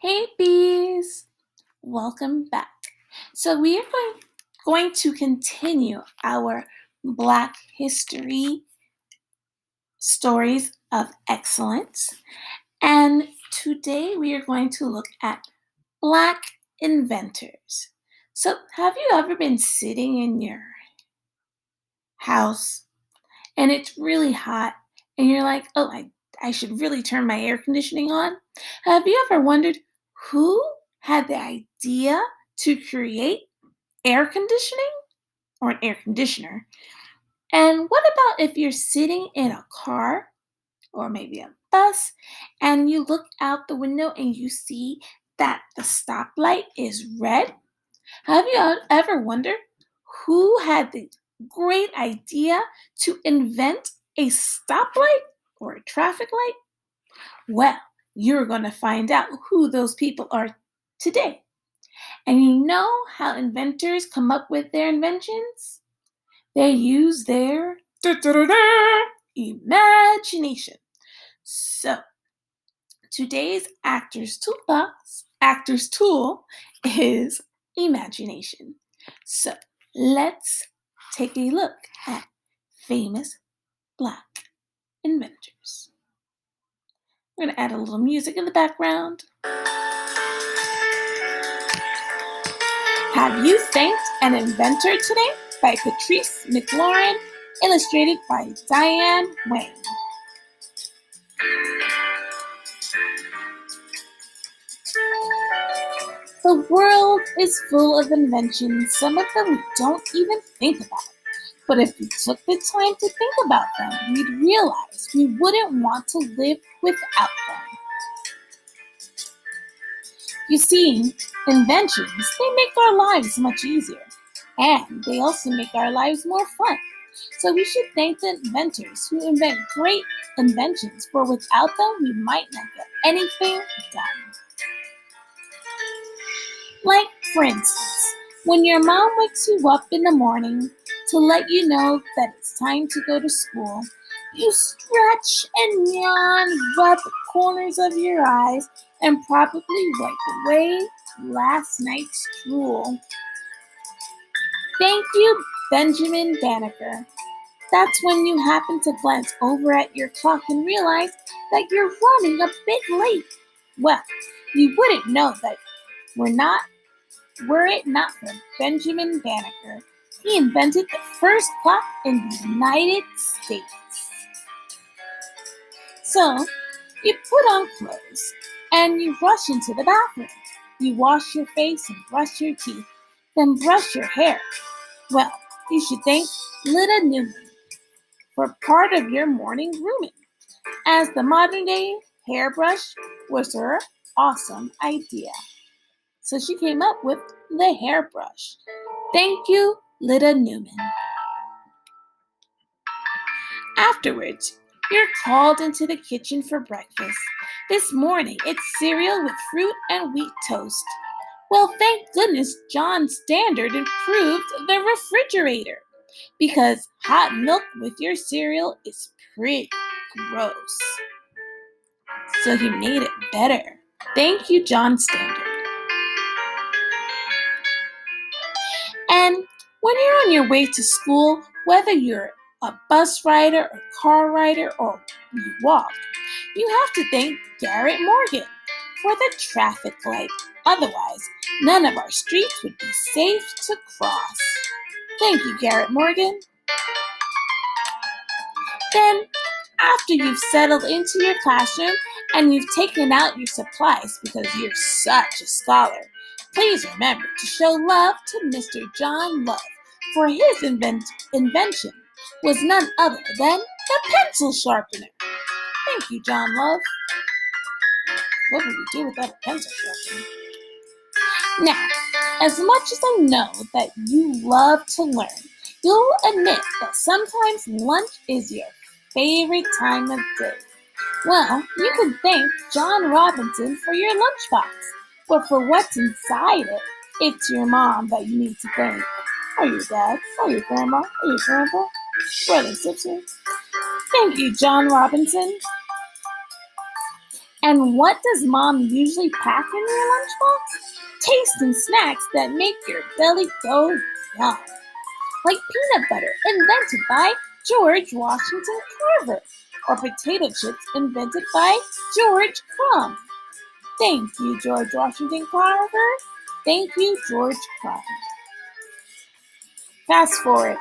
Hey bees, welcome back. So we are going to continue our Black History stories of excellence. And today we are going to look at Black inventors. So have you ever been sitting in your house and it's really hot and you're like, I should really turn my air conditioning on? Have you ever wondered who had the idea to create air conditioning or an air conditioner? And what about if you're sitting in a car or maybe a bus and you look out the window and you see that the stoplight is red? Have you ever wondered who had the great idea to invent a stoplight or a traffic light? Well, you're going to find out who those people are today. And you know how inventors come up with their inventions? They use their imagination. So, today's actor's tool is imagination. So, let's take a look at famous Black inventors. We're going to add a little music in the background. Have You Thanked an Inventor Today? By Patrice, McLaurin, illustrated by Diane Wayne. The world is full of inventions, some of them we don't even think about. But if we took the time to think about them, we'd realize we wouldn't want to live without them. You see, inventions, they make our lives much easier. And they also make our lives more fun. So we should thank the inventors who invent great inventions, for without them, we might not get anything done. Like, for instance, when your mom wakes you up in the morning to let you know that it's time to go to school, you stretch and yawn, rub the corners of your eyes, and probably wipe away last night's drool. Thank you, Benjamin Banneker. That's when you happen to glance over at your clock and realize that you're running a bit late. Well, you wouldn't know that were it not for Benjamin Banneker. He invented the first clock in the United States. So, you put on clothes and you rush into the bathroom. You wash your face and brush your teeth, then brush your hair. Well, you should thank Lyda Newman for part of your morning grooming, as the modern day hairbrush was her awesome idea. So she came up with the hairbrush. Thank you, Lyda Newman. Afterwards, you're called into the kitchen for breakfast. This morning, it's cereal with fruit and wheat toast. Well, thank goodness John Standard improved the refrigerator, because hot milk with your cereal is pretty gross. So he made it better. Thank you, John Standard. And when you're on your way to school, whether you're a bus rider, a car rider, or you walk, you have to thank Garrett Morgan for the traffic light. Otherwise, none of our streets would be safe to cross. Thank you, Garrett Morgan. Then, after you've settled into your classroom and you've taken out your supplies because you're such a scholar, please remember to show love to Mr. John Love, for his invention was none other than the pencil sharpener. Thank you, John Love. What would we do without a pencil sharpener? Now, as much as I know that you love to learn, you'll admit that sometimes lunch is your favorite time of day. Well, you can thank John Robinson for your lunchbox, but for what's inside it, it's your mom that you need to thank, or your dad, or your grandma, or your grandpa, brother, sister. Thank you, John Robinson. And what does mom usually pack in your lunchbox? Tasting snacks that make your belly go yum, like peanut butter, invented by George Washington Carver, or potato chips invented by George Crumb. Thank you, George Washington Carver. Thank you, George Crumb. Fast forward.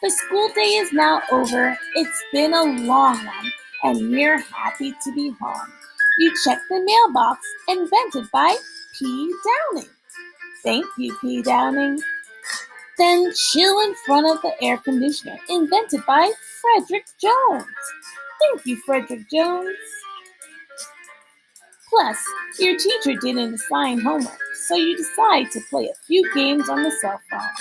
The school day is now over. It's been a long one, and you're happy to be home. You check the mailbox, invented by P. Downing. Thank you, P. Downing. Then chill in front of the air conditioner, invented by Frederick Jones. Thank you, Frederick Jones. Plus, your teacher didn't assign homework, so you decide to play a few games on the cell phone.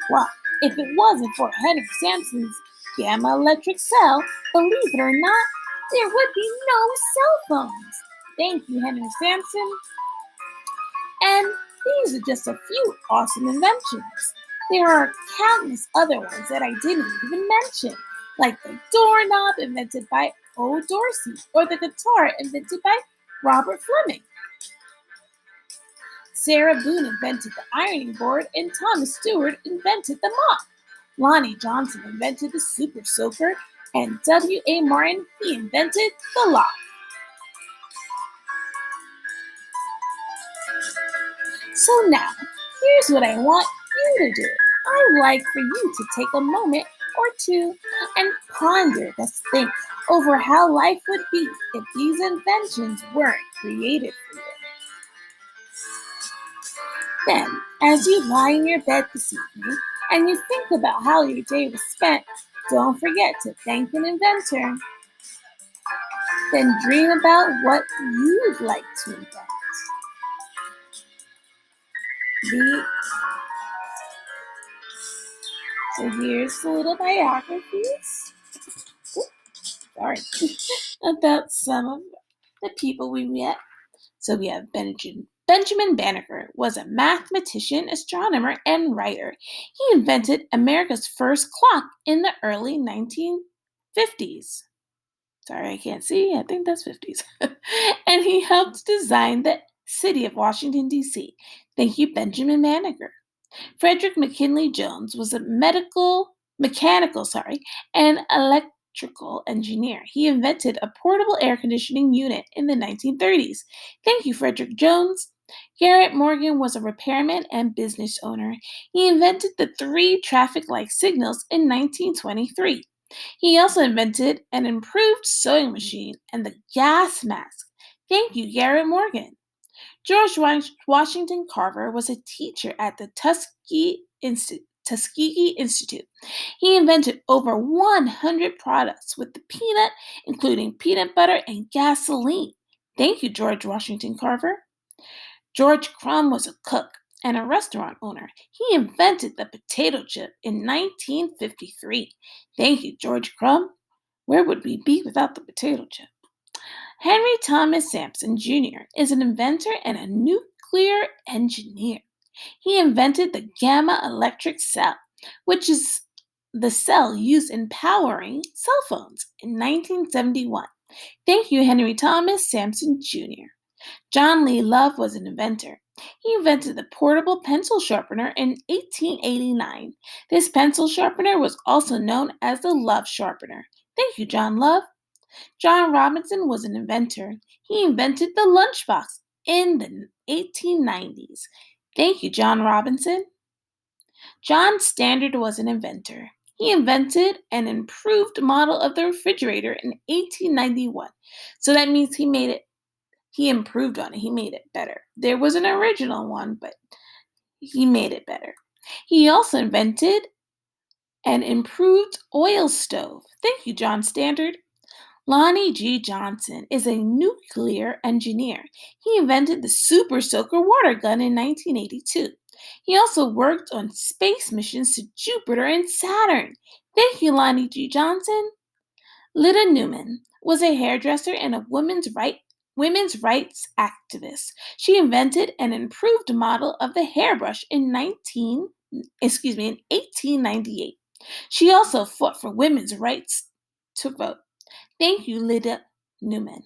Well, if it wasn't for Henry Sampson's gamma electric cell, believe it or not, there would be no cell phones. Thank you, Henry Sampson. And these are just a few awesome inventions. There are countless other ones that I didn't even mention, like the doorknob invented by O. Dorsey, or the guitar invented by Robert Fleming. Sarah Boone invented the ironing board, and Thomas Stewart invented the mop. Lonnie Johnson invented the super soaker, and W.A. Martin, he invented the lock. So now, here's what I want you to do. I'd like for you to take a moment or two and ponder this think over how life would be if these inventions weren't created for you. Then, as you lie in your bed this evening and you think about how your day was spent, don't forget to thank an inventor. Then dream about what you'd like to invent. The So here's the little biographies. Sorry. About some of the people we met. So we have Benjamin Banneker was a mathematician, astronomer, and writer. He invented America's first clock in the early 1950s. Sorry, I can't see. I think that's 50s. And he helped design the city of Washington, D.C. Thank you, Benjamin Banneker. Frederick McKinley Jones was a mechanical, and electrical engineer. He invented a portable air conditioning unit in the 1930s. Thank you, Frederick Jones. Garrett Morgan was a repairman and business owner. He invented the three traffic light signals in 1923. He also invented an improved sewing machine and the gas mask. Thank you, Garrett Morgan. George Washington Carver was a teacher at the Tuskegee Institute. He invented over 100 products with the peanut, including peanut butter and gasoline. Thank you, George Washington Carver. George Crumb was a cook and a restaurant owner. He invented the potato chip in 1953. Thank you, George Crumb. Where would we be without the potato chip? Henry Thomas Sampson Jr. is an inventor and a nuclear engineer. He invented the gamma electric cell, which is the cell used in powering cell phones in 1971. Thank you, Henry Thomas Sampson Jr. John Lee Love was an inventor. He invented the portable pencil sharpener in 1889. This pencil sharpener was also known as the Love sharpener. Thank you, John Love. John Robinson was an inventor. He invented the lunchbox in the 1890s. Thank you, John Robinson. John Standard was an inventor. He invented an improved model of the refrigerator in 1891. So that means he improved on it. He made it better. There was an original one, but he made it better. He also invented an improved oil stove. Thank you, John Standard. Lonnie G. Johnson is a nuclear engineer. He invented the Super Soaker water gun in 1982. He also worked on space missions to Jupiter and Saturn. Thank you, Lonnie G. Johnson. Lyda Newman was a hairdresser and a women's rights activist. She invented an improved model of the hairbrush in 1898. She also fought for women's rights to vote. Thank you, Lyda Newman.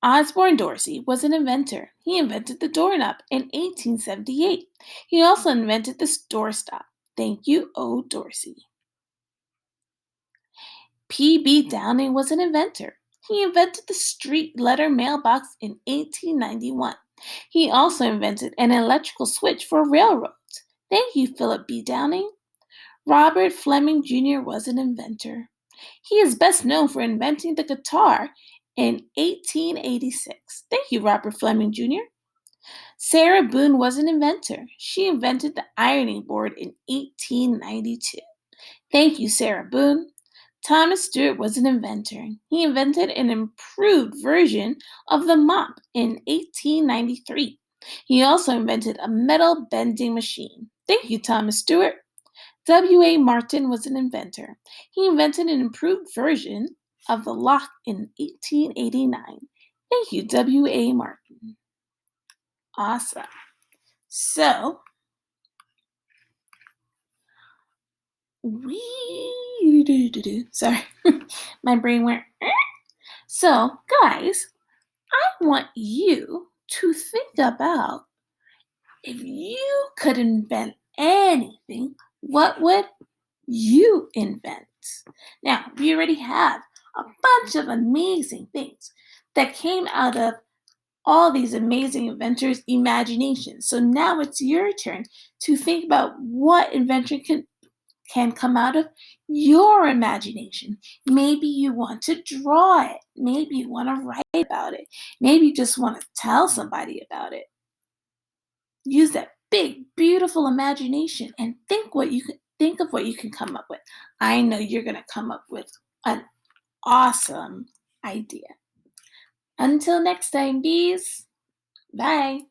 Osborne Dorsey was an inventor. He invented the doorknob in 1878. He also invented the doorstop. Thank you, O. Dorsey. P.B. Downing was an inventor. He invented the street letter mailbox in 1891. He also invented an electrical switch for railroads. Thank you, Philip B. Downing. Robert Fleming Jr. was an inventor. He is best known for inventing the guitar in 1886. Thank you, Robert Fleming Jr. Sarah Boone was an inventor. She invented the ironing board in 1892. Thank you, Sarah Boone. Thomas Stewart was an inventor. He invented an improved version of the mop in 1893. He also invented a metal bending machine. Thank you, Thomas Stewart. W.A. Martin was an inventor. He invented an improved version of the lock in 1889. Thank you, W.A. Martin. Awesome. So, sorry, my brain went. So, guys, I want you to think about if you could invent anything, what would you invent? Now, we already have a bunch of amazing things that came out of all these amazing inventors' imaginations. So now it's your turn to think about what invention can come out of your imagination. Maybe you want to draw it. Maybe you want to write about it. Maybe you just want to tell somebody about it. Use that big, beautiful imagination and think of what you can come up with. I know you're going to come up with an awesome idea. Until next time, bees. Bye.